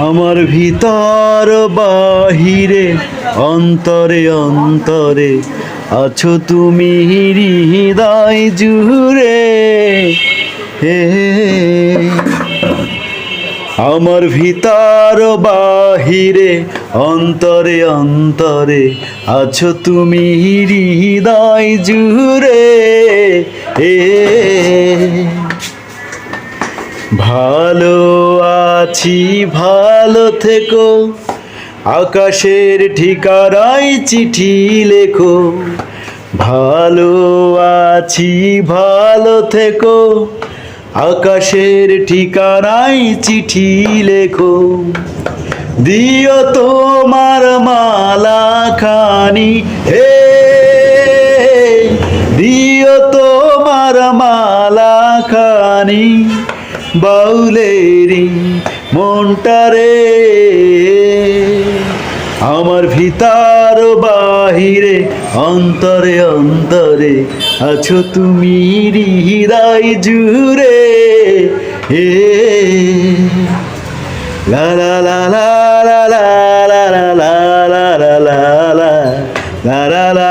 আমার ভিতর বাহিরে অন্তরে অন্তরে আছো তুমি হৃদয় জুড়ে। হে আমার ভিতর বাহিরে অন্তরে অন্তরে আছো তুমি হৃদয় জুড়ে। এ ভালো আছি ভালো থেকো, আকাশের ঠিকানায় চিঠি লেখো। ভালো আছি ভালো থেকো, আকাশের ঠিকানায় চিঠি লেখো। দিও তোমার মালা খানি, হে দিও তোমার মালা খানি বাউলেরি মনটারে। আমার ভিতর বাহিরে অন্তরে অন্তরে আছো তুমি হৃদয় জুড়ে। হে লা লা লা লা লা লা লা লা লা লা লা লা লা লা